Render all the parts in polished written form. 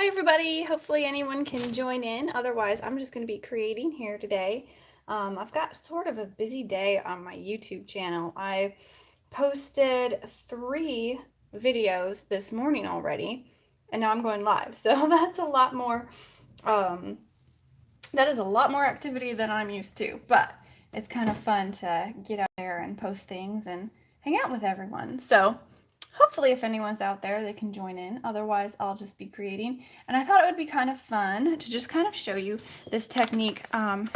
Hi everybody, hopefully anyone can join in, otherwise I'm just going to be creating here today. I've got sort of a busy day on my YouTube channel. I posted 3 videos this morning already, and now I'm going live, so that's a lot more, that is a lot more activity than I'm used to, but it's kind of fun to get out there and post things and hang out with everyone. So hopefully if anyone's out there, they can join in. Otherwise, I'll just be creating. And I thought it would be kind of fun to just kind of show you this technique that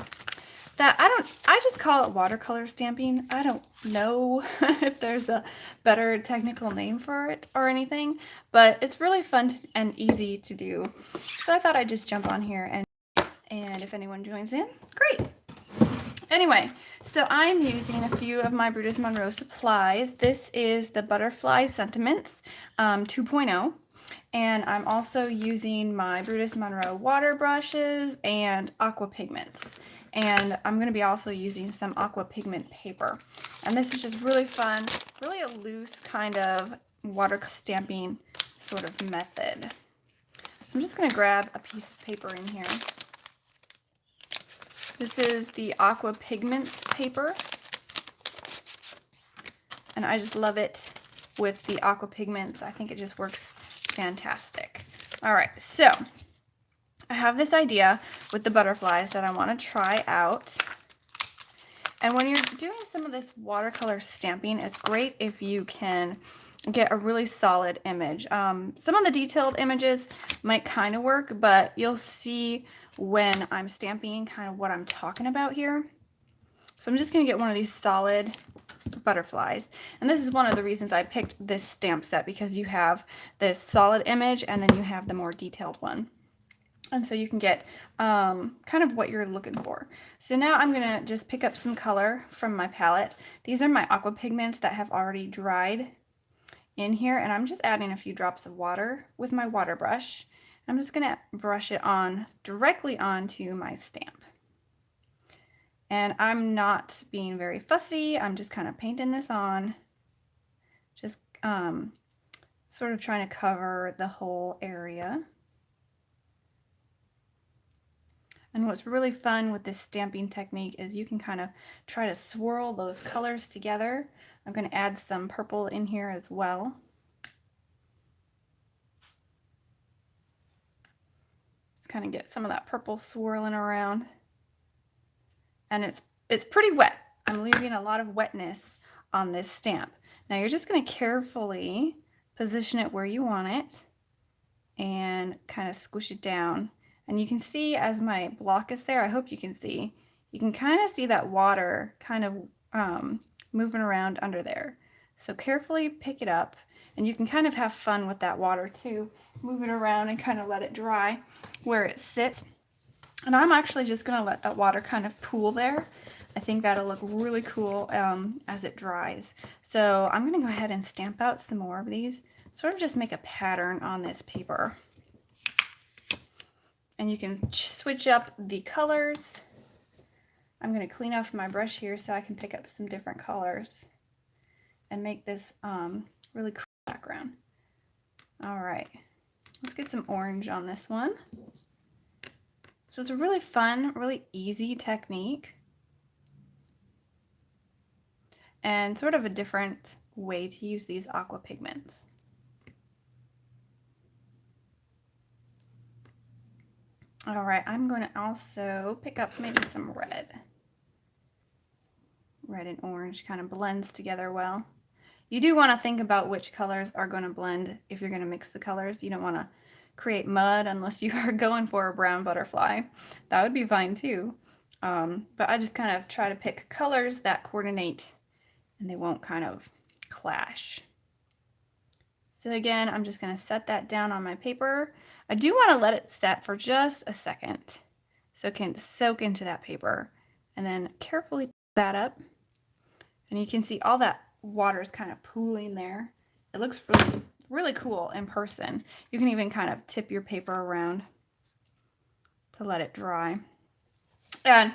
I just call it watercolor stamping. I don't know if there's a better technical name for it or anything, but it's really fun and easy to do. So I thought I'd just jump on here and if anyone joins in, great. Anyway, so I'm using a few of my Brutus Monroe supplies. This is the Butterfly Sentiments 2.0, and I'm also using my Brutus Monroe water brushes and aqua pigments. And I'm going to be also using some aqua pigment paper. And this is just really fun, really a loose kind of watercolor stamping sort of method. So I'm just going to grab a piece of paper in here. This is the Aqua Pigments paper, and I just love it with the Aqua Pigments. I think it just works fantastic. All right, so I have this idea with the butterflies that I want to try out. And when you're doing some of this watercolor stamping, it's great if you can get a really solid image. Some of the detailed images might kind of work, but you'll see when I'm stamping kind of what I'm talking about here. So I'm just going to get one of these solid butterflies. And this is one of the reasons I picked this stamp set, because you have this solid image and then you have the more detailed one. And so you can get kind of what you're looking for. So now I'm going to just pick up some color from my palette. These are my aqua pigments that have already dried in here, and I'm just adding a few drops of water with my water brush. I'm just going to brush it on directly onto my stamp. And I'm not being very fussy. I'm just kind of painting this on, just sort of trying to cover the whole area. And what's really fun with this stamping technique is you can kind of try to swirl those colors together. I'm going to add some purple in here as well. Just kind of get some of that purple swirling around. And it's pretty wet. I'm leaving a lot of wetness on this stamp. Now you're just going to carefully position it where you want it and kind of squish it down. And you can see as my block is there, I hope you can see, you can kind of see that water kind of moving around under there. So carefully pick it up, and you can kind of have fun with that water too, move it around and kind of let it dry where it sits. And I'm actually just going to let that water kind of pool there. I think that'll look really cool as it dries. So I'm going to go ahead and stamp out some more of these, sort of just make a pattern on this paper. And you can switch up the colors. I'm going to clean off my brush here so I can pick up some different colors and make this really cool background. All right, let's get some orange on this one. So it's a really fun, really easy technique, and sort of a different way to use these aqua pigments. All right, I'm going to also pick up maybe some red. Red and orange kind of blends together well. You do want to think about which colors are going to blend if you're going to mix the colors. You don't want to create mud unless you are going for a brown butterfly. That would be fine too. But I just kind of try to pick colors that coordinate and they won't kind of clash. So again, I'm just going to set that down on my paper. I do want to let it set for just a second so it can soak into that paper, and then carefully pick that up. And you can see all that water is kind of pooling there. It looks really, really cool in person. You can even kind of tip your paper around to let it dry. And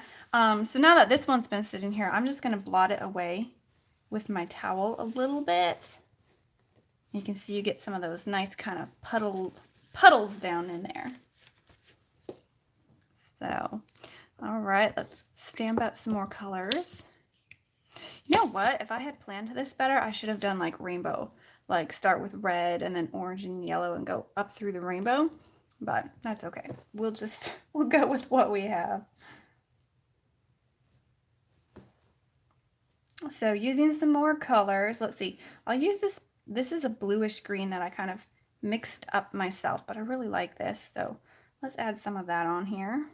so now that this one's been sitting here, I'm just going to blot it away with my towel a little bit. You can see you get some of those nice kind of puddles down in there. So, all right, let's stamp out some more colors. You know what? If I had planned this better, I should have done like rainbow. Like start with red and then orange and yellow and go up through the rainbow. But that's okay. We'll go with what we have. So using some more colors, let's see. I'll use this. This is a bluish green that I kind of mixed up myself, but I really like this. So let's add some of that on here.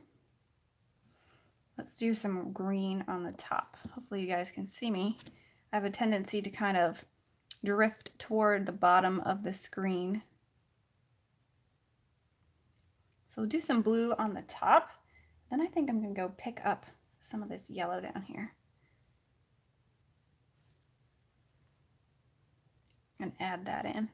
Let's do some green on the top. Hopefully you guys can see me. I have a tendency to kind of drift toward the bottom of the screen. So we'll do some blue on the top. Then I think I'm going to go pick up some of this yellow down here and add that in.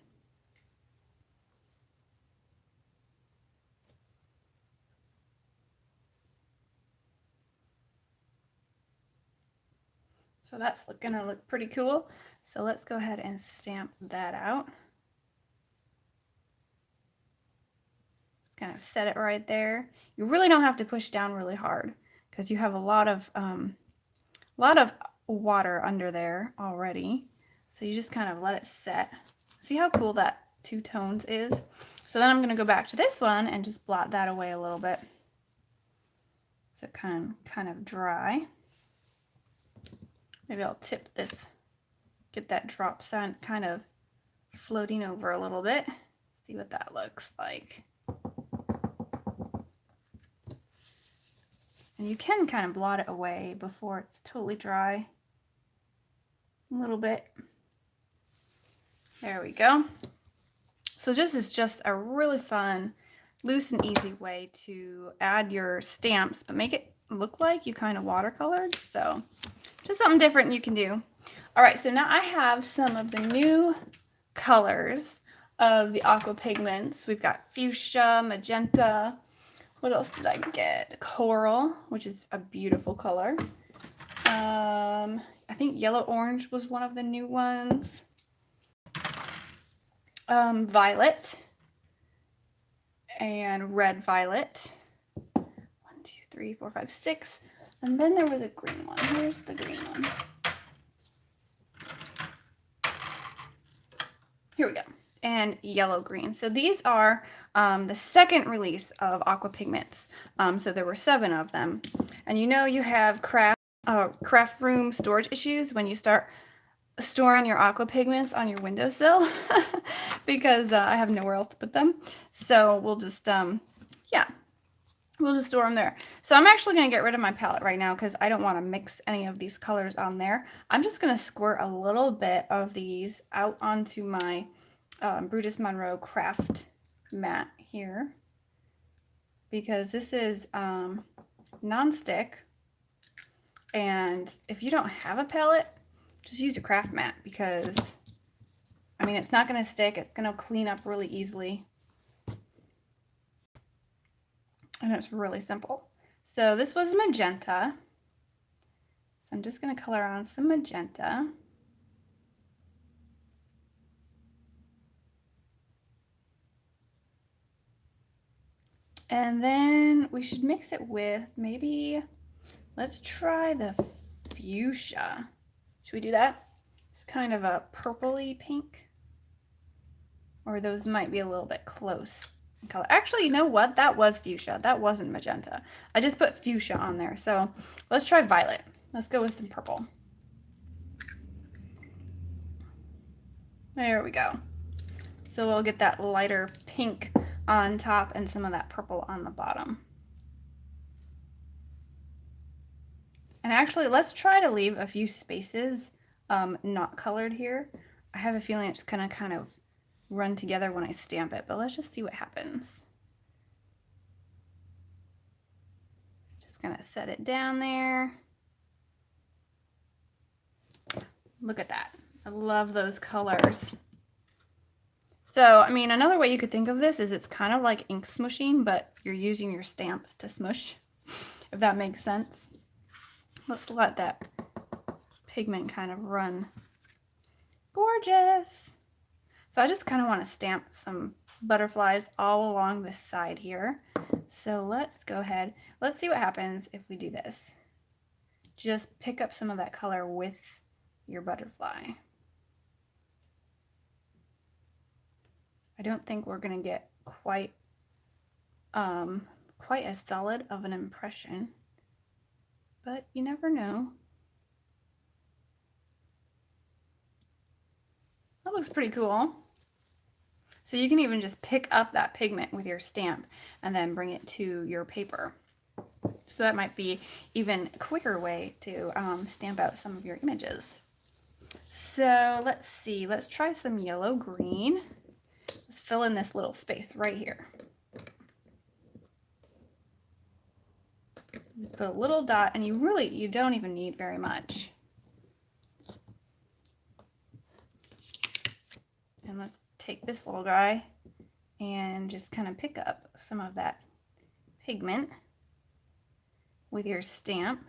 So that's gonna look pretty cool. So let's go ahead and stamp that out. Just kind of set it right there. You really don't have to push down really hard because you have a lot of water under there already. So you just kind of let it set. See how cool that two tones is? So then I'm gonna go back to this one and just blot that away a little bit. So kind of dry. Maybe I'll tip this, get that drop sign kind of floating over a little bit. See what that looks like. And you can kind of blot it away before it's totally dry. A little bit. There we go. So this is just a really fun, loose and easy way to add your stamps, but make it look like you kind of watercolored. So just something different you can do. All right, so now I have some of the new colors of the aqua pigments. We've got fuchsia, magenta. What else did I get? Coral, which is a beautiful color. I think yellow orange was one of the new ones. Violet and red violet. 1, 2, 3, 4, 5, 6. And then there was a green one. Here's the green one. Here we go. And yellow green. So these are the second release of aqua pigments. So there were 7 of them. And you know you have craft room storage issues when you start storing your aqua pigments on your windowsill because I have nowhere else to put them. So we'll just, yeah. We'll just store them there. So I'm actually going to get rid of my palette right now because I don't want to mix any of these colors on there. I'm just going to squirt a little bit of these out onto my Brutus Monroe craft mat here because this is non-stick. And if you don't have a palette, just use a craft mat because, I mean, it's not going to stick. It's going to clean up really easily. And it's really simple. So this was magenta. So I'm just going to color on some magenta. And then we should mix it with maybe, let's try the fuchsia. Should we do that? It's kind of a purpley pink. Or those might be a little bit close. Color. Actually, you know what? That was fuchsia. That wasn't magenta. I just put fuchsia on there. So let's try violet. Let's go with some purple. There we go. So we'll get that lighter pink on top and some of that purple on the bottom. And actually, let's try to leave a few spaces not colored here. I have a feeling it's gonna kind of run together when I stamp it, but let's just see what happens. Just gonna set it down there. Look at that. I love those colors. So, I mean, another way you could think of this is it's kind of like ink smushing, but you're using your stamps to smush, if that makes sense. Let's let that pigment kind of run. Gorgeous. So I just kind of want to stamp some butterflies all along this side here. So let's go ahead. Let's see what happens if we do this. Just pick up some of that color with your butterfly. I don't think we're going to get quite as solid of an impression, but you never know. That looks pretty cool. So you can even just pick up that pigment with your stamp and then bring it to your paper. So that might be even a quicker way to stamp out some of your images. So let's see, let's try some yellow green. Let's fill in this little space right here. Just put a little dot, and you don't even need very much. And let's take this little guy and just kind of pick up some of that pigment with your stamp.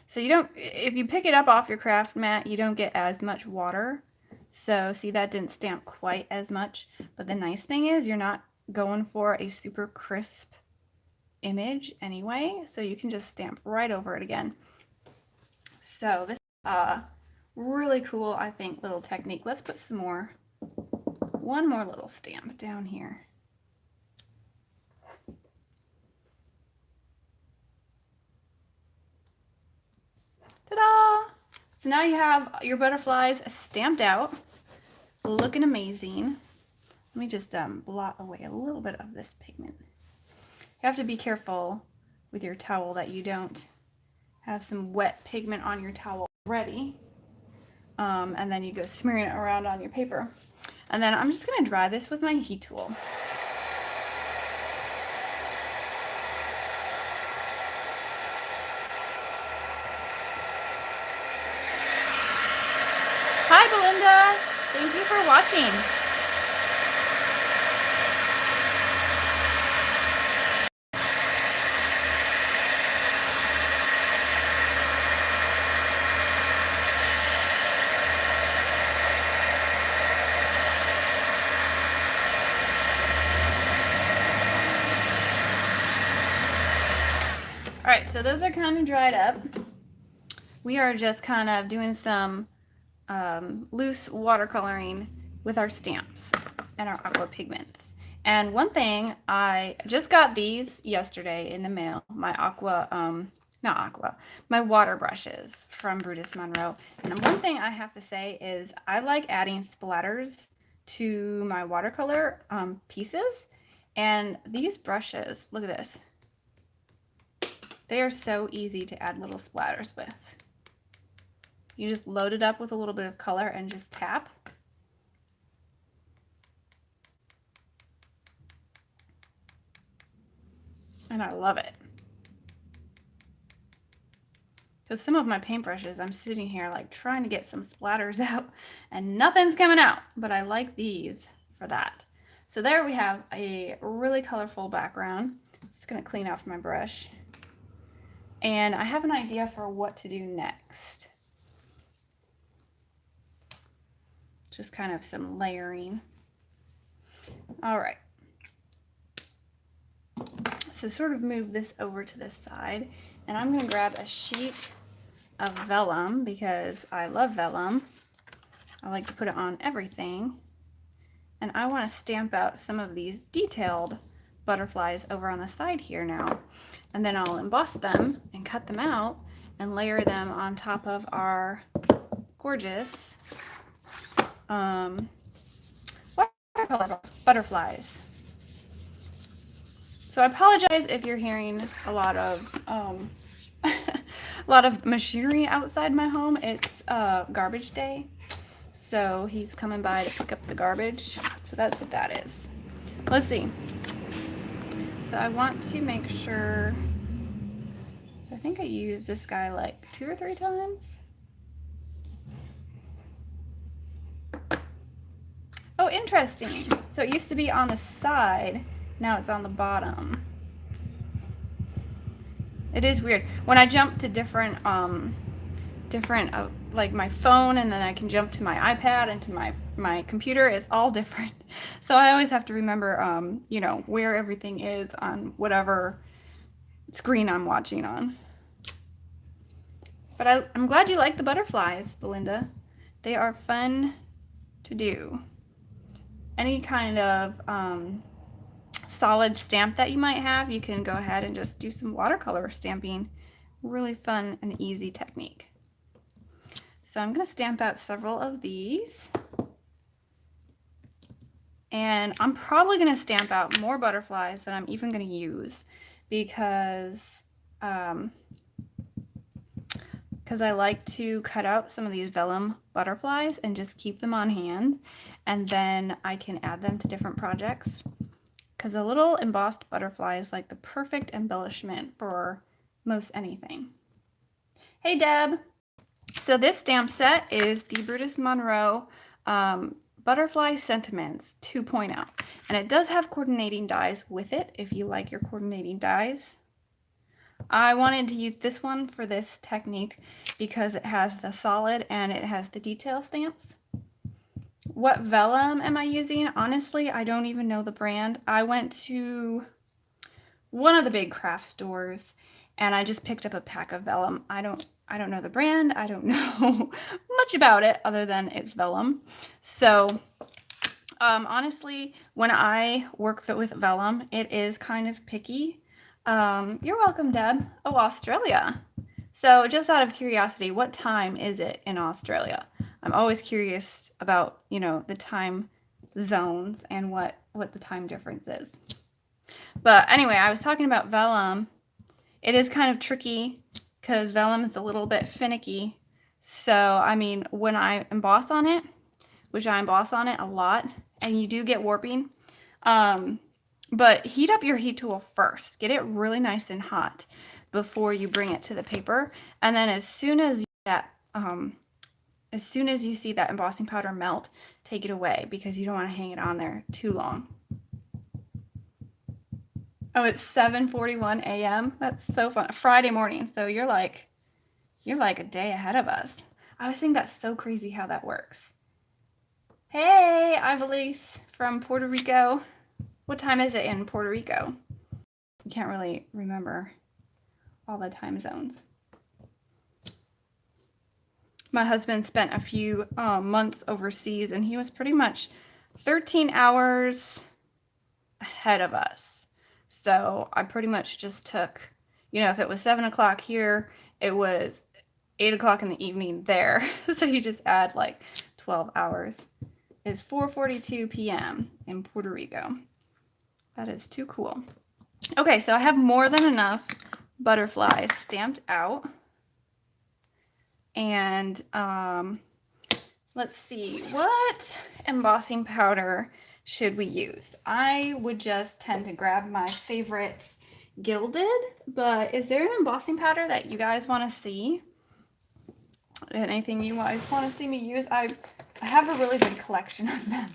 So if you pick it up off your craft mat, you don't get as much water. So see, that didn't stamp quite as much. But the nice thing is you're not going for a super crisp image anyway. So you can just stamp right over it again. So this really cool, I think, little technique. Let's put one more little stamp down here. Ta-da! So now you have your butterflies stamped out, looking amazing. Let me just blot away a little bit of this pigment. You have to be careful with your towel that you don't have some wet pigment on your towel already. And then you go smearing it around on your paper. And then I'm just going to dry this with my heat tool. Hi, Belinda. Thank you for watching. All right, so those are kind of dried up. We are just kind of doing some loose watercoloring with our stamps and our aqua pigments. And one thing, I just got these yesterday in the mail, my my water brushes from Brutus Monroe. And one thing I have to say is I like adding splatters to my watercolor pieces. And these brushes, look at this. They are so easy to add little splatters with. You just load it up with a little bit of color and just tap. And I love it. Because some of my paintbrushes, I'm sitting here like trying to get some splatters out and nothing's coming out. But I like these for that. So there we have a really colorful background. I'm just going to clean off my brush. And I have an idea for what to do next. Just kind of some layering. All right. So sort of move this over to this side. And I'm going to grab a sheet of vellum because I love vellum. I like to put it on everything. And I want to stamp out some of these detailed butterflies over on the side here now. And then I'll emboss them and cut them out and layer them on top of our gorgeous watercolor butterflies. So I apologize if you're hearing a lot of machinery outside my home. It's garbage day, so he's coming by to pick up the garbage. So that's what that is. Let's see. So I want to make sure, I think I used this guy like 2 or 3 times. Oh, interesting. So it used to be on the side, now it's on the bottom. It is weird. When I jump to different different, like my phone, and then I can jump to my iPad and to my computer. It's all different. So I always have to remember, you know, where everything is on whatever screen I'm watching on. But I'm glad you like the butterflies, Belinda. They are fun to do. Any kind of solid stamp that you might have, you can go ahead and just do some watercolor stamping. Really fun and easy technique. So I'm going to stamp out several of these. And I'm probably going to stamp out more butterflies than I'm even going to use because I like to cut out some of these vellum butterflies and just keep them on hand, and then I can add them to different projects, because a little embossed butterfly is like the perfect embellishment for most anything. Hey Deb! So this stamp set is the Brutus Monroe Butterfly Sentiments 2.0, and it does have coordinating dies with it if you like your coordinating dies. I wanted to use this one for this technique because it has the solid and it has the detail stamps. What vellum am I using? Honestly, I don't even know the brand. I went to one of the big craft stores and I just picked up a pack of vellum. I don't know the brand. I don't know much about it other than it's vellum. So honestly, when I work with vellum, it is kind of picky. You're welcome, Deb. Oh, Australia. So just out of curiosity, what time is it in Australia? I'm always curious about, you know, the time zones and what the time difference is. But anyway, I was talking about vellum. It is kind of tricky because vellum is a little bit finicky. So, I mean, when I emboss on it, which I emboss on it a lot, and you do get warping, but heat up your heat tool first. Get it really nice and hot before you bring it to the paper. And then as soon as you see that embossing powder melt, take it away because you don't want to hang it on there too long. Oh, it's 7:41 a.m. That's so fun. Friday morning. So you're like a day ahead of us. I always think that's so crazy how that works. Hey, I'm Elise from Puerto Rico. What time is it in Puerto Rico? You can't really remember all the time zones. My husband spent a few months overseas, and he was pretty much 13 hours ahead of us. So I pretty much just took, you know, if it was 7 o'clock here, it was 8 o'clock in the evening there. So you just add like 12 hours. It's 4:42 p.m. in Puerto Rico. That is too cool. Okay, so I have more than enough butterflies stamped out. And let's see, what embossing powder should we use? I would just tend to grab my favorite Gilded, but is there an embossing powder that you guys want to see? Anything you guys want to see me use? I have a really big collection of them.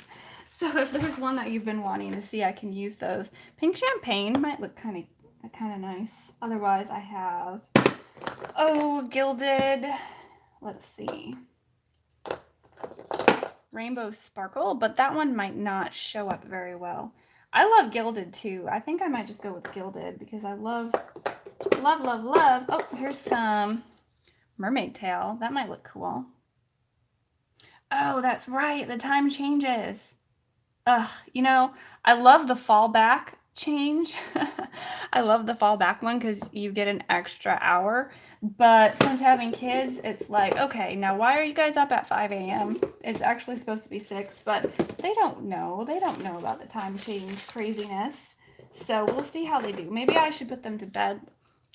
So if there's one that you've been wanting to see, I can use those. Pink Champagne might look kind of nice. Otherwise, I have, Gilded. Let's see. Rainbow Sparkle, but that one might not show up very well. I love Gilded too. I think I might just go with Gilded because I love. Oh, here's some mermaid tail. That might look cool. Oh, that's right. The time changes. You know, I love the fallback change. I love the fallback one because you get an extra hour. But since having kids, it's like, okay, now why are you guys up at 5 a.m.? It's actually supposed to be 6, but they don't know. They don't know about the time change craziness. So we'll see how they do. Maybe I should put them to bed.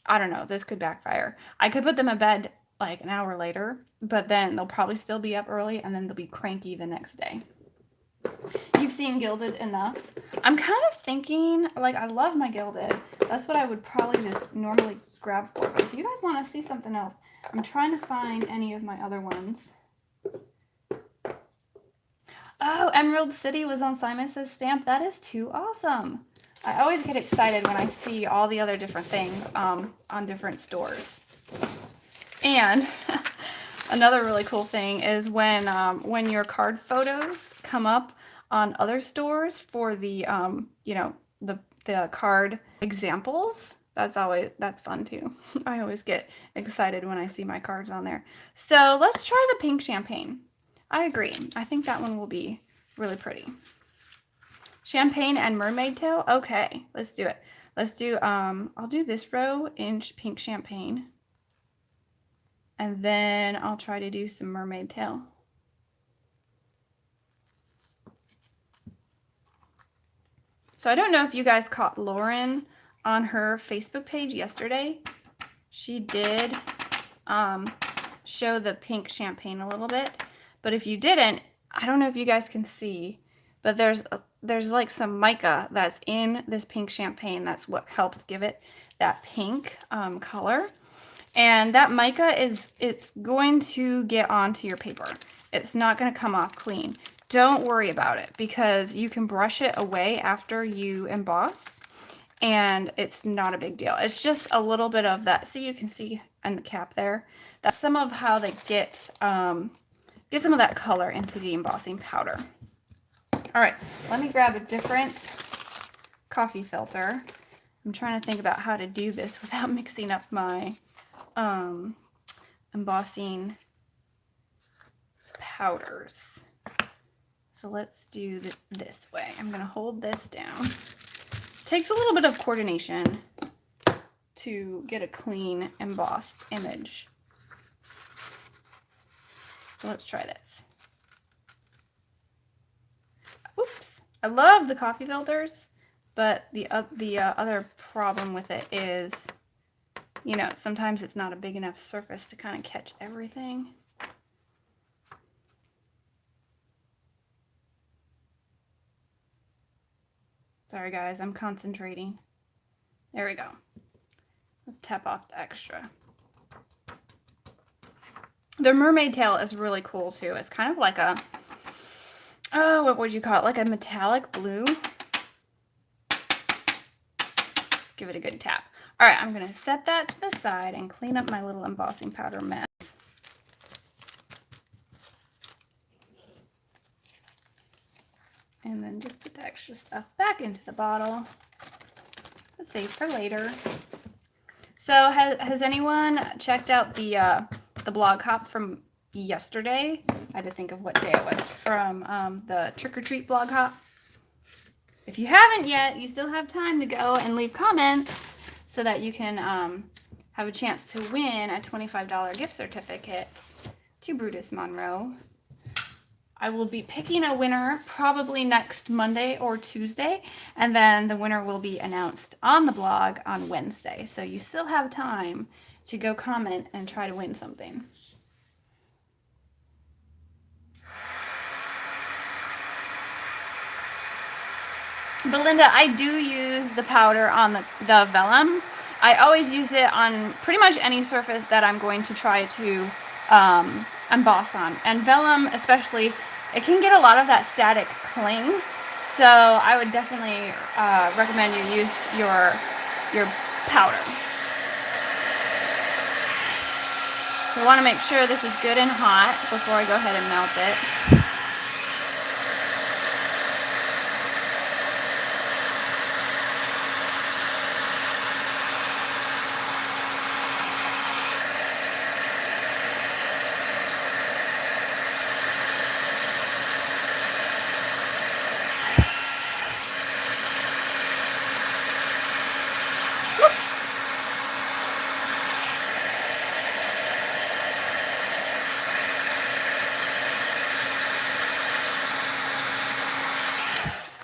I don't know. This could backfire. I could put them to bed like an hour later, but then they'll probably still be up early and then they'll be cranky the next day. You've seen Gilded enough. I'm kind of thinking, like, I love my Gilded. That's what I would probably just normally grab for. But if you guys want to see something else, I'm trying to find any of my other ones. Oh, Emerald City was on Simon's stamp. That is too awesome. I always get excited when I see all the other different things on different stores. And Another really cool thing is when your card photos come up on other stores for the you know, the card examples. That's fun too. I always get excited when I see my cards on there. So let's try the pink champagne. I agree. I think that one will be really pretty. Champagne and mermaid tail. Okay, let's do it. Let's do I'll do this row in pink champagne. And then I'll try to do some mermaid tail. So I don't know if you guys caught Lauren on her Facebook page yesterday. She did show the pink champagne a little bit, but if you didn't, I don't know if you guys can see, but there's like some mica that's in this pink champagne. That's what helps give it that pink color. And that mica it's going to get onto your paper. It's not going to come off clean. Don't worry about it because you can brush it away after you emboss and it's not a big deal. It's just a little bit of that. See, you can see on the cap there. That's some of how they get some of that color into the embossing powder. All right, let me grab a different coffee filter. I'm trying to think about how to do this without mixing up my embossing powders. So let's do this way. I'm going to hold this down. It takes a little bit of coordination to get a clean embossed image. So let's try this. Oops. I love the coffee filters, but the other problem with it is, you know, sometimes it's not a big enough surface to kind of catch everything. Sorry guys, I'm concentrating. There we go. Let's tap off the extra. The mermaid tail is really cool too. It's kind of like a, oh, what would you call it? Like a metallic blue. Let's give it a good tap. All right, I'm gonna set that to the side and clean up my little embossing powder mess. And then just put the extra stuff back into the bottle. Let's save for later. So has anyone checked out the blog hop from yesterday? I had to think of what day it was, from the Trick or Treat blog hop. If you haven't yet, you still have time to go and leave comments so that you can have a chance to win a $25 gift certificate to Brutus Monroe. I will be picking a winner probably next Monday or Tuesday, and then the winner will be announced on the blog on Wednesday. So you still have time to go comment and try to win something. Belinda, I do use the powder on the vellum. I always use it on pretty much any surface that I'm going to try to emboss on. And vellum especially, it can get a lot of that static cling. So I would definitely recommend you use your powder. So I want to make sure this is good and hot before I go ahead and melt it.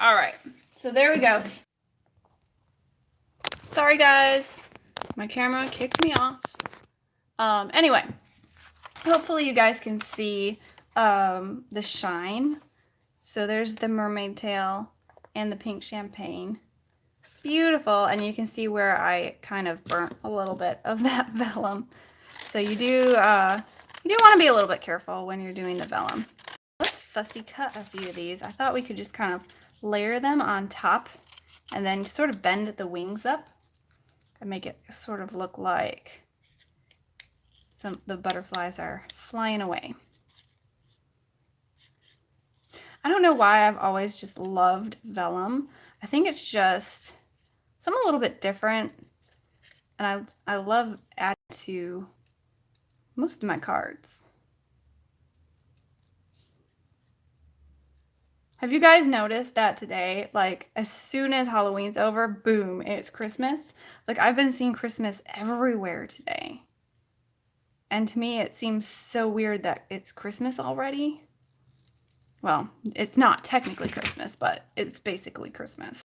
All right, so there we go. Sorry guys, my camera kicked me off. Anyway, hopefully you guys can see the shine. So there's the mermaid tail and the pink champagne. Beautiful, and you can see where I kind of burnt a little bit of that vellum. So you do want to be a little bit careful when you're doing the vellum. Let's fussy cut a few of these. I thought we could just kind of layer them on top and then sort of bend the wings up and make it sort of look like the butterflies are flying away. I don't know why I've always just loved vellum. I think it's just something a little bit different, and I love adding to most of my cards. Have you guys noticed that today, like as soon as Halloween's over, boom, it's Christmas? Like I've been seeing Christmas everywhere today. And to me, it seems so weird that it's Christmas already. Well, it's not technically Christmas, but it's basically Christmas.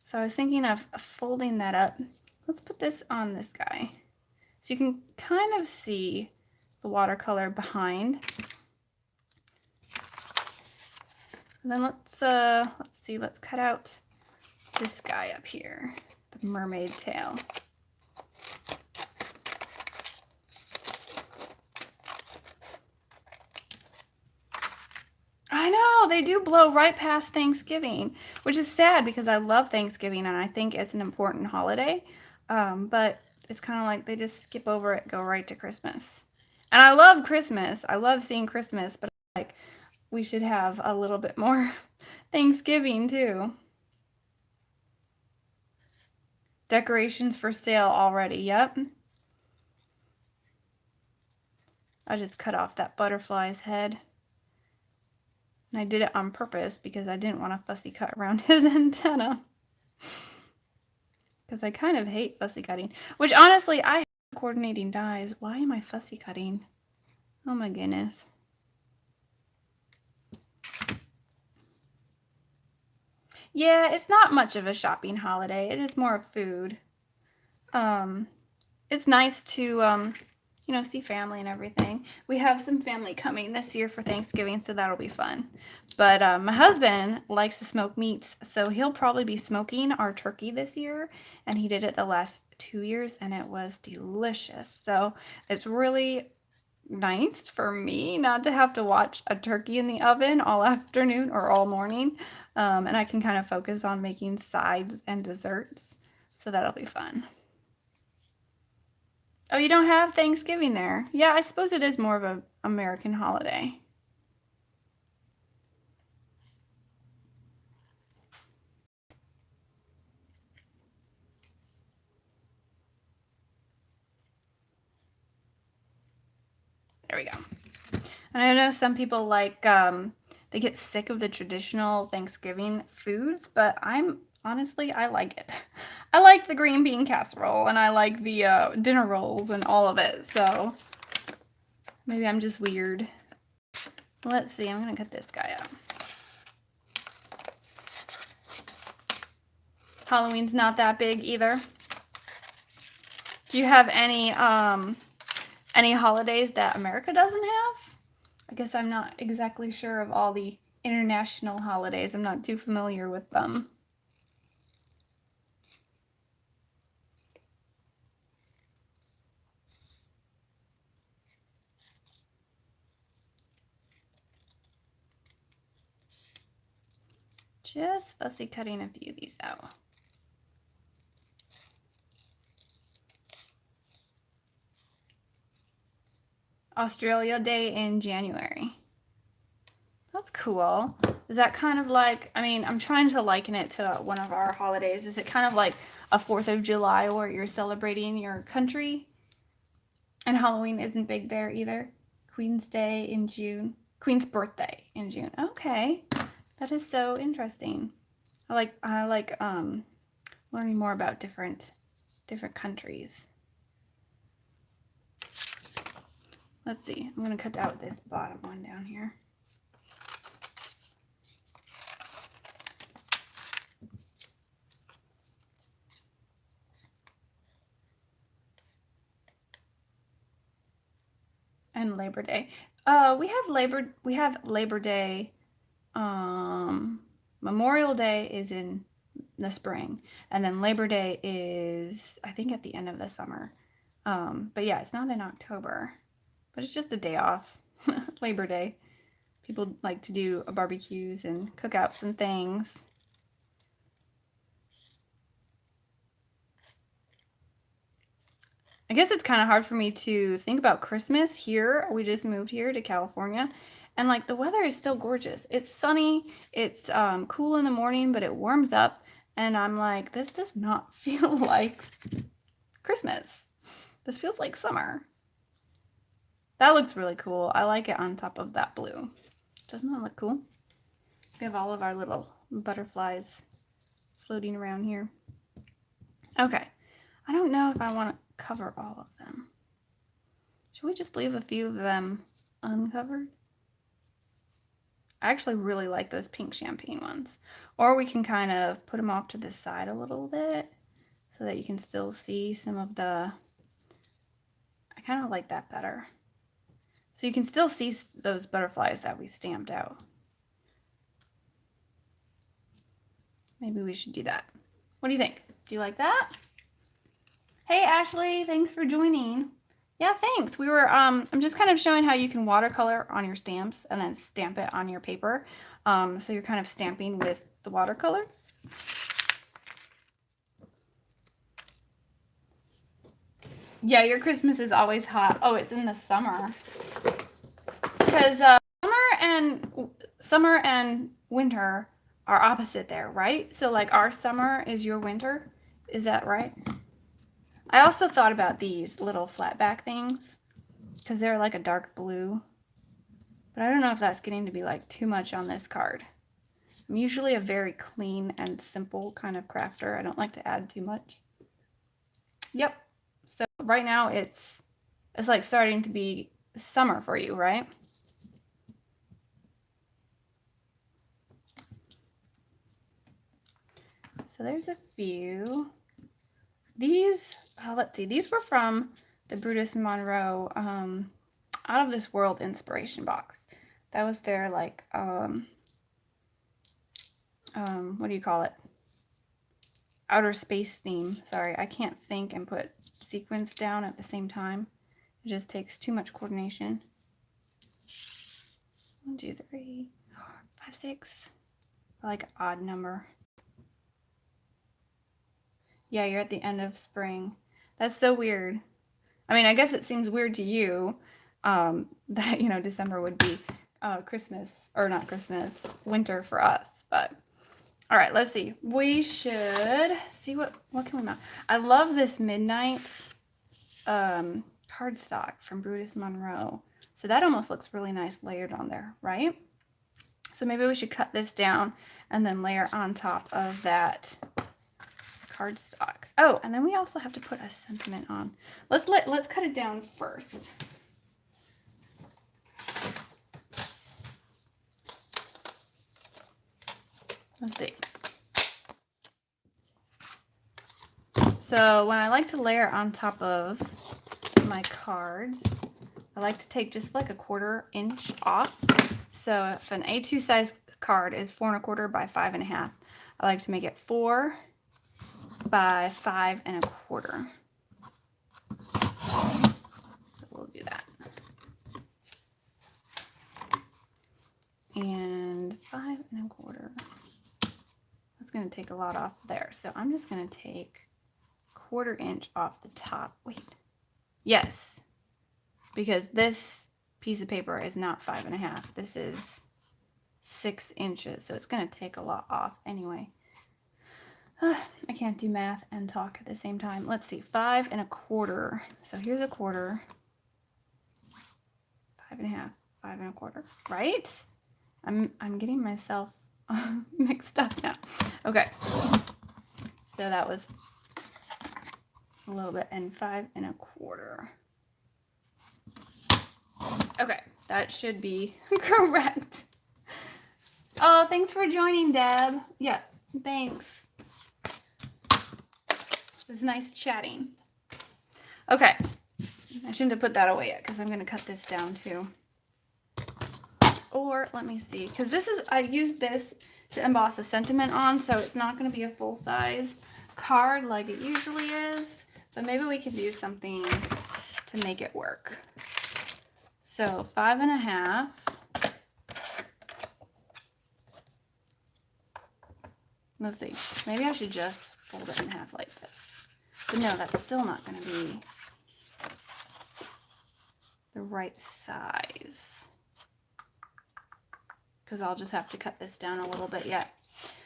So I was thinking of folding that up. Let's put this on this guy. So you can kind of see the watercolor behind. And then let's see, let's cut out this guy up here, the mermaid tail. I know, they do blow right past Thanksgiving, which is sad because I love Thanksgiving and I think it's an important holiday. But it's kind of like they just skip over it, go right to Christmas. And I love Christmas. I love seeing Christmas, but like we should have a little bit more Thanksgiving too. Decorations for sale already. Yep. I just cut off that butterfly's head. And I did it on purpose because I didn't want a fussy cut around his antenna. Because I kind of hate fussy cutting. Which honestly, I hate coordinating dies. Why am I fussy cutting? Oh my goodness. Yeah, it's not much of a shopping holiday. It is more of food. It's nice to, you know, see family and everything. We have some family coming this year for Thanksgiving, so that'll be fun. But my husband likes to smoke meats, so he'll probably be smoking our turkey this year, and he did it the last 2 years, and it was delicious. So it's really nice for me not to have to watch a turkey in the oven all afternoon or all morning, and I can kind of focus on making sides and desserts, so that'll be fun. Oh, you don't have Thanksgiving there? Yeah, I suppose it is more of an American holiday. There we go. And I know some people like, they get sick of the traditional Thanksgiving foods, but honestly, I like it. I like the green bean casserole, and I like the dinner rolls and all of it, so maybe I'm just weird. Let's see, I'm gonna cut this guy out. Halloween's not that big either. Do you have any holidays that America doesn't have? I guess I'm not exactly sure of all the international holidays. I'm not too familiar with them. Just fussy cutting a few of these out. Australia Day in January. That's cool. Is that kind of like, I mean, I'm trying to liken it to one of our holidays. Is it kind of like a 4th of July where you're celebrating your country? And Halloween isn't big there either. Queen's Day in June. Queen's birthday in June. Okay. That is so interesting. I like learning more about different countries. Let's see. I'm going to cut out this bottom one down here. And Labor Day. We have Labor Day. Memorial Day is in the spring, and then Labor Day is, I think, at the end of the summer. But yeah, it's not in October, but it's just a day off. Labor Day. People like to do barbecues and cookouts and things. I guess it's kind of hard for me to think about Christmas here. We just moved here to California, and like the weather is still gorgeous. It's sunny, it's cool in the morning, but it warms up, and I'm like, this does not feel like Christmas. This feels like summer. That looks really cool. I like it on top of that blue. Doesn't that look cool? We have all of our little butterflies floating around here. Okay, I don't know if I want to cover all of them. Should we just leave a few of them uncovered? I actually really like those pink champagne ones. Or we can kind of put them off to the side a little bit so that you can still see some of the, I kind of like that better. So you can still see those butterflies that we stamped out. Maybe we should do that. What do you think? Do you like that? Hey Ashley, thanks for joining. Yeah, thanks. We were I'm just kind of showing how you can watercolor on your stamps and then stamp it on your paper. So you're kind of stamping with the watercolors. Yeah, your Christmas is always hot. Oh, it's in the summer. Because summer and winter are opposite there, right? So like our summer is your winter. Is that right? I also thought about these little flat back things because they're like a dark blue. But I don't know if that's getting to be like too much on this card. I'm usually a very clean and simple kind of crafter. I don't like to add too much. Yep. So right now it's like starting to be summer for you, right? So there's a few. These, let's see, these were from the Brutus Monroe Out of This World inspiration box. That was their like, what do you call it? Outer space theme. Sorry, I can't think and put sequins down at the same time. It just takes too much coordination. 1, 2, 3, 4, 5, 6. I like an odd number. Yeah, you're at the end of spring. That's so weird. I mean, I guess it seems weird to you that, you know, December would be Christmas, or not Christmas, winter for us. But, all right, let's see. We should see what can we mount. I love this Midnight cardstock from Brutus Monroe. So that almost looks really nice layered on there, right? So maybe we should cut this down and then layer on top of that cardstock. Oh, and then we also have to put a sentiment on. Let's cut it down first. Let's see. So when I like to layer on top of my cards, I like to take just like a 1/4 inch off. So if an A2 size card is 4 1/4 by 5 1/2, I like to make it 4 by 5 1/4. So we'll do that. And 5 1/4. That's going to take a lot off there. So I'm just going to take 1/4 inch off the top. Wait. Yes. Because this piece of paper is not 5 1/2. This is 6 inches. So it's going to take a lot off anyway. I can't do math and talk at the same time. Let's see, 5 1/4. So here's a 1/4. 5 1/2, 5 1/4, right? I'm getting myself mixed up now. Okay. So that was a little bit, and 5 1/4. Okay, that should be correct. Oh, thanks for joining, Deb. Yeah, thanks. It was nice chatting. Okay, I shouldn't have put that away yet because I'm going to cut this down too. Or let me see, because this is, I used this to emboss the sentiment on, so it's not going to be a full size card like it usually is, but maybe we can do something to make it work. So 5 1/2. Let's see, maybe I should just fold it in half like this. But no, that's still not going to be the right size, because I'll just have to cut this down a little bit yet.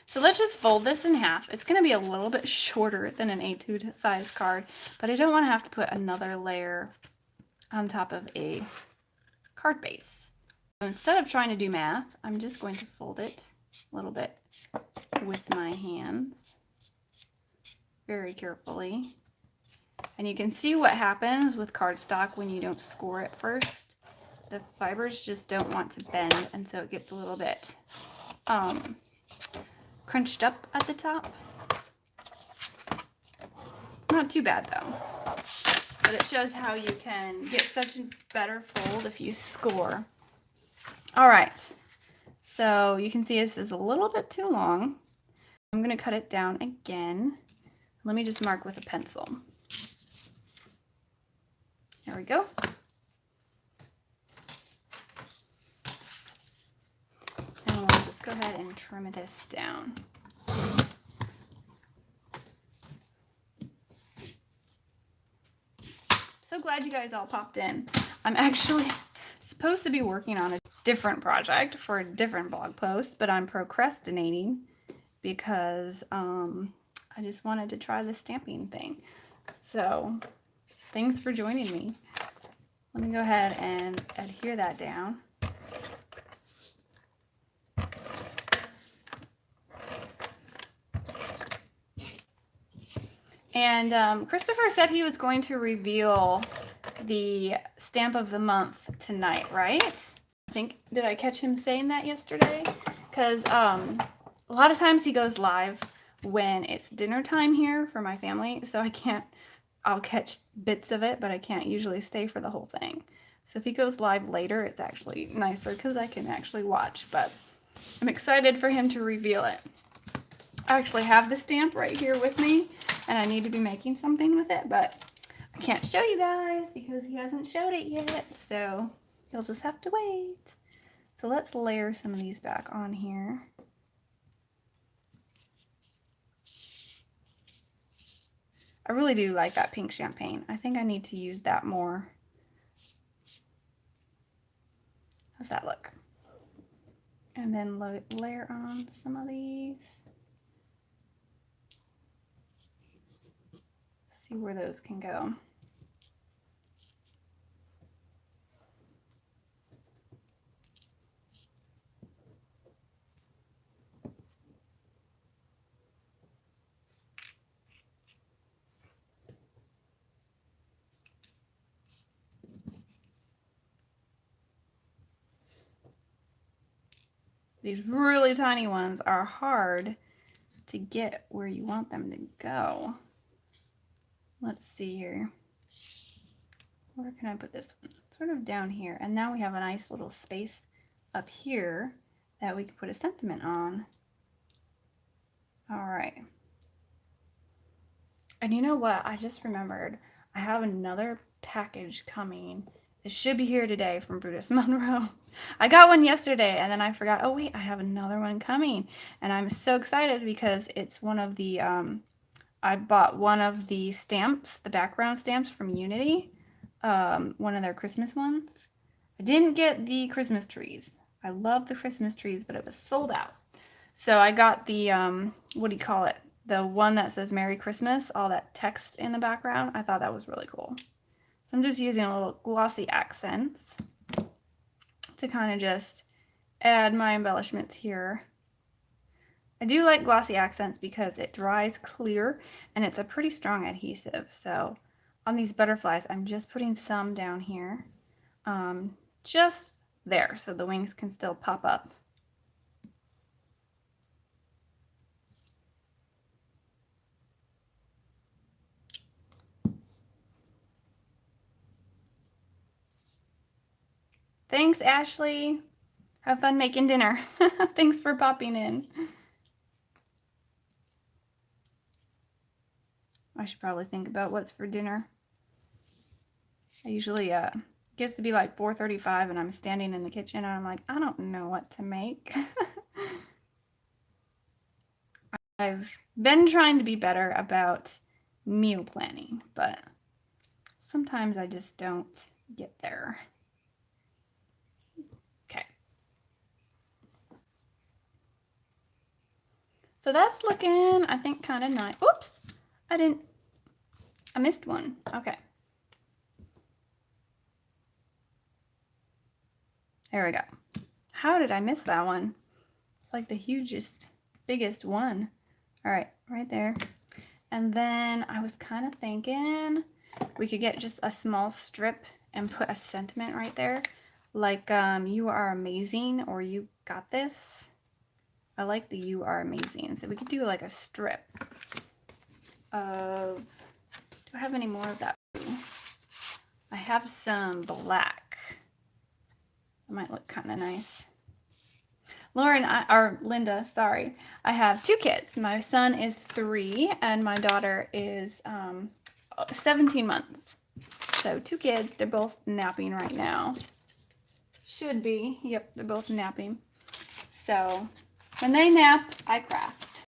So let's just fold this in half. It's going to be a little bit shorter than an A2 size card, but I don't want to have to put another layer on top of a card base. So instead of trying to do math, I'm just going to fold it a little bit with my hands very carefully. And you can see what happens with cardstock when you don't score it first. The fibers just don't want to bend, and so it gets a little bit crunched up at the top. Not too bad though, but it shows how you can get such a better fold if you score. All right, so you can see this is a little bit too long. I'm going to cut it down again. Let me just mark with a pencil. There we go. And we'll just go ahead and trim this down. So glad you guys all popped in. I'm actually supposed to be working on a different project for a different blog post, but I'm procrastinating because I just wanted to try the stamping thing. So thanks for joining me. Let me go ahead and adhere that down. And Christopher said he was going to reveal the stamp of the month tonight, right? I think, did I catch him saying that yesterday? Because a lot of times he goes live when it's dinner time here for my family, so I'll catch bits of it, but I can't usually stay for the whole thing. So if he goes live later, it's actually nicer because I can actually watch, but I'm excited for him to reveal it. I actually have the stamp right here with me, and I need to be making something with it, but I can't show you guys because he hasn't showed it yet, so you'll just have to wait. So let's layer some of these back on here. I really do like that pink champagne. I think I need to use that more. How's that look? And then layer on some of these. See where those can go. These really tiny ones are hard to get where you want them to go. Let's see here. Where can I put this one? Sort of down here. And now we have a nice little space up here that we can put a sentiment on. All right. And you know what? I just remembered I have another package coming. It should be here today from Brutus Monroe. I got one yesterday and then I forgot, oh wait, I have another one coming. And I'm so excited because it's one of the, I bought one of the stamps, the background stamps from Unity, one of their Christmas ones. I didn't get the Christmas trees. I love the Christmas trees, but it was sold out. So I got the, what do you call it? The one that says Merry Christmas, all that text in the background. I thought that was really cool. So I'm just using a little glossy accents to kind of just add my embellishments here. I do like glossy accents because it dries clear and it's a pretty strong adhesive. So on these butterflies, I'm just putting some down here, just there, so the wings can still pop up. Thanks, Ashley. Have fun making dinner. Thanks for popping in. I should probably think about what's for dinner. I usually, it gets to be like 4:35 and I'm standing in the kitchen and I'm like, I don't know what to make. I've been trying to be better about meal planning, but sometimes I just don't get there. So that's looking, I think, kind of nice. Oops, I missed one. Okay. There we go. How did I miss that one? It's like the hugest, biggest one. All right, right there. And then I was kind of thinking we could get just a small strip and put a sentiment right there. Like, you are amazing, or you got this. I like the you are amazing. So we could do like a strip of, do I have any more of that? I have some black. It might look kind of nice. Lauren, or Linda, sorry. I have 2 kids. My son is 3 and my daughter is 17 months. So 2 kids, they're both napping right now. Should be. Yep, they're both napping. So when they nap, I craft.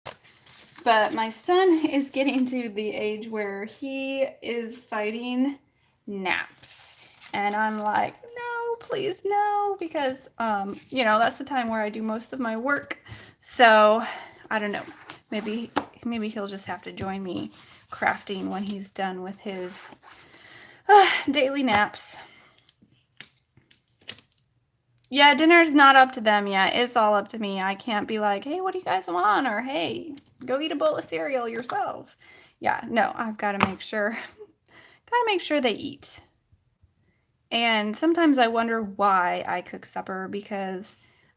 But my son is getting to the age where he is fighting naps. And I'm like, no, please no, because, you know, that's the time where I do most of my work. So I don't know, maybe he'll just have to join me crafting when he's done with his daily naps. Yeah, dinner's not up to them yet. It's all up to me. I can't be like, hey, what do you guys want? Or, hey, go eat a bowl of cereal yourselves. Yeah, no, I've got to make sure they eat. And sometimes I wonder why I cook supper, because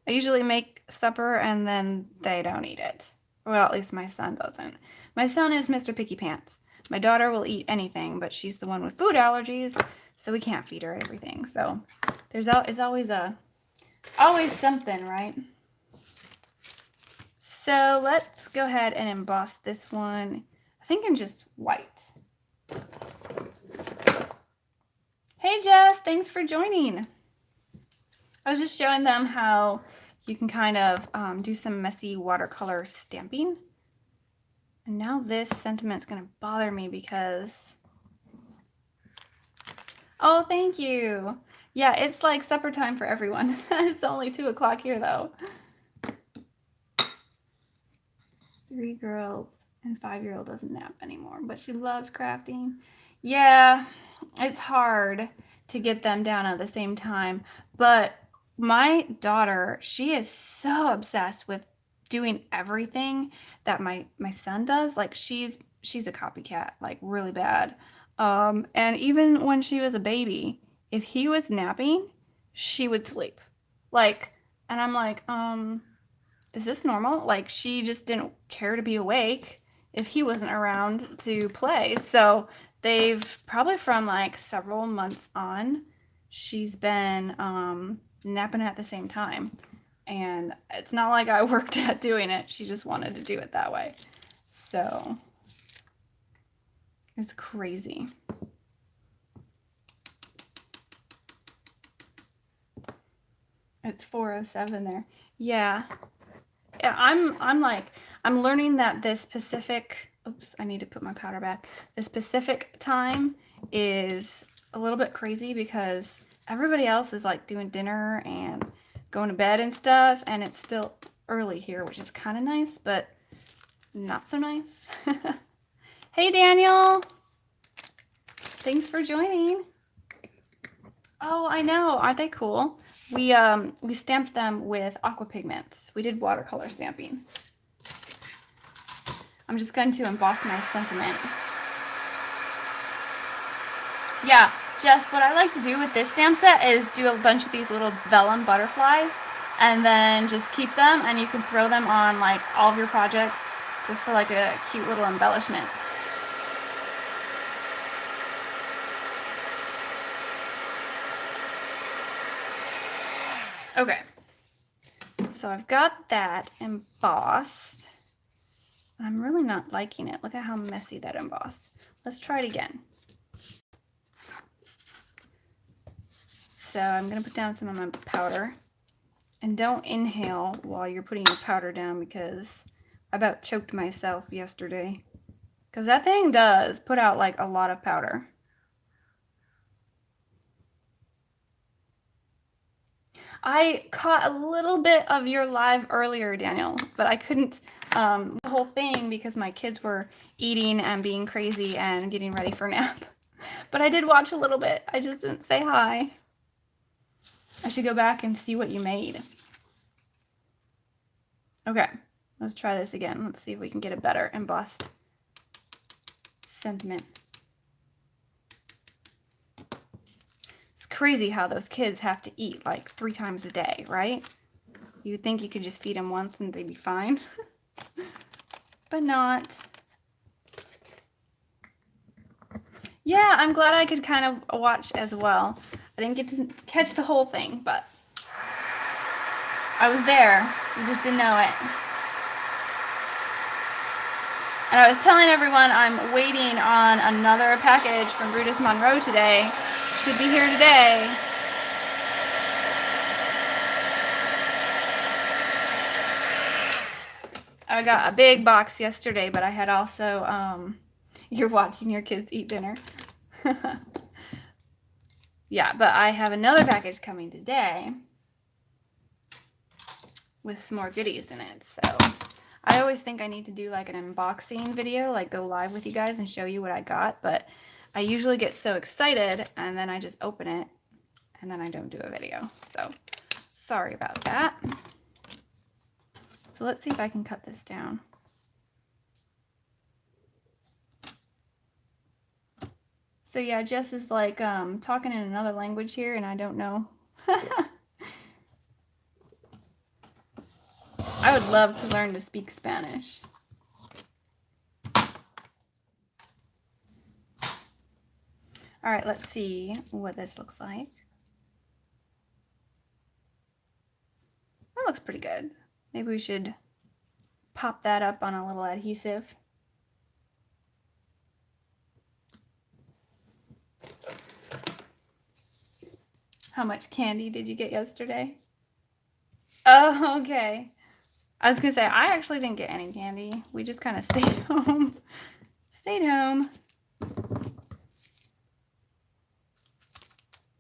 I usually make supper and then they don't eat it. Well, at least my son doesn't. My son is Mr. Picky Pants. My daughter will eat anything, but she's the one with food allergies, so we can't feed her everything. So there's always something, right? So let's go ahead and emboss this one, I think in just white. Hey Jess, thanks for joining. I was just showing them how you can kind of do some messy watercolor stamping. And now this sentiment's gonna bother me because, oh, thank you. Yeah, it's like supper time for everyone. It's only 2 o'clock here though. 3 girls and 5-year-old doesn't nap anymore, but she loves crafting. Yeah, it's hard to get them down at the same time, but my daughter, she is so obsessed with doing everything that my son does. Like she's a copycat, like really bad. And even when she was a baby, if he was napping, she would sleep. Like, and I'm like, is this normal? Like, she just didn't care to be awake if he wasn't around to play. So they've probably from like several months on, she's been napping at the same time. And it's not like I worked at doing it. She just wanted to do it that way. So it's crazy. It's 4:07 there. Yeah. I'm learning that this Pacific, oops, I need to put my powder back. This Pacific time is a little bit crazy because everybody else is like doing dinner and going to bed and stuff, and it's still early here, which is kind of nice, but not so nice. Hey, Daniel. Thanks for joining. Oh, I know. Aren't they cool? We stamped them with aqua pigments. We did watercolor stamping. I'm just going to emboss my sentiment. Yeah, Jess, what I like to do with this stamp set is do a bunch of these little vellum butterflies and then just keep them, and you can throw them on like all of your projects just for like a cute little embellishment. Okay, so I've got that embossed. I'm really not liking it. Look at how messy that embossed. Let's try it again. So I'm going to put down some of my powder. And don't inhale while you're putting your powder down, because I about choked myself yesterday. Because that thing does put out like a lot of powder. I caught a little bit of your live earlier, Daniel, but I couldn't the whole thing because my kids were eating and being crazy and getting ready for nap. But I did watch a little bit. I just didn't say hi. I should go back and see what you made. Okay, let's try this again. Let's see if we can get a better embossed sentiment. It's crazy how those kids have to eat like 3 times a day, right? You'd think you could just feed them once and they'd be fine. But not. Yeah, I'm glad I could kind of watch as well. I didn't get to catch the whole thing, but I was there. You just didn't know it. And I was telling everyone I'm waiting on another package from Brutus Monroe today. Should be here today. I got a big box yesterday, but I had also, you're watching your kids eat dinner. Yeah, but I have another package coming today with some more goodies in it. So I always think I need to do like an unboxing video, like go live with you guys and show you what I got. But I usually get so excited and then I just open it and then I don't do a video. So sorry about that. So let's see if I can cut this down. So yeah, Jess is like talking in another language here and I don't know. I would love to learn to speak Spanish. All right, let's see what this looks like. That looks pretty good. Maybe we should pop that up on a little adhesive. How much candy did you get yesterday? Oh, okay. I was gonna say, I actually didn't get any candy. We just kind of stayed home. Stayed home.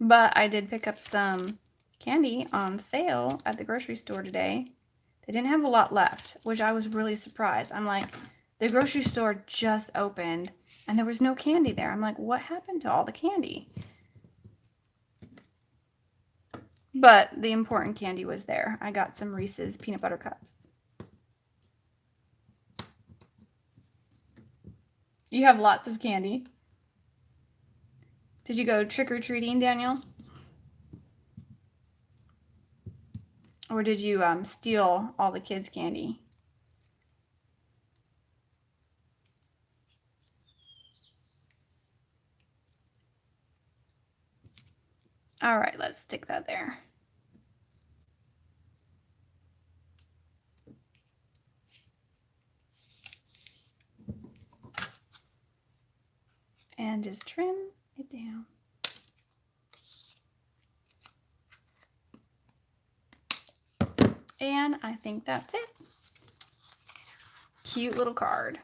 But I did pick up some candy on sale at the grocery store today. They didn't have a lot left, which I was really surprised. I'm like, the grocery store just opened and there was no candy there. I'm like, what happened to all the candy? But the important candy was there. I got some Reese's peanut butter cups. You have lots of candy. Did you go trick-or-treating, Daniel? Or did you steal all the kids' candy? All right, let's stick that there. And just trim it down. And I think that's it. Cute little card.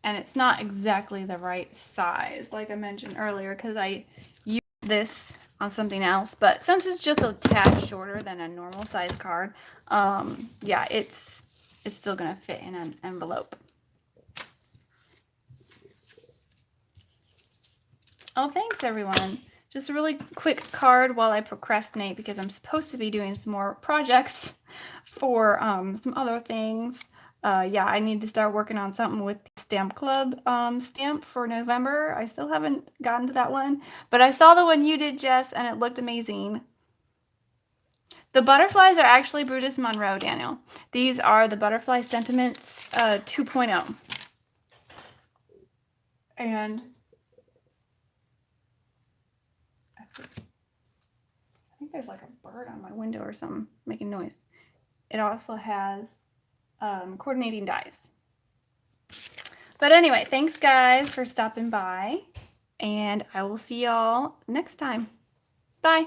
And it's not exactly the right size, like I mentioned earlier, because I used this on something else. But since it's just a tad shorter than a normal size card, yeah, it's still gonna fit in an envelope. Oh, thanks everyone. Just a really quick card while I procrastinate because I'm supposed to be doing some more projects for some other things. Yeah, I need to start working on something with the Stamp Club stamp for November. I still haven't gotten to that one, but I saw the one you did, Jess, and it looked amazing. The butterflies are actually Brutus Monroe, Daniel. These are the Butterfly Sentiments 2.0. And I think there's like a bird on my window or something making noise. It also has coordinating dies. But anyway, thanks guys for stopping by, and I will see y'all next time. Bye.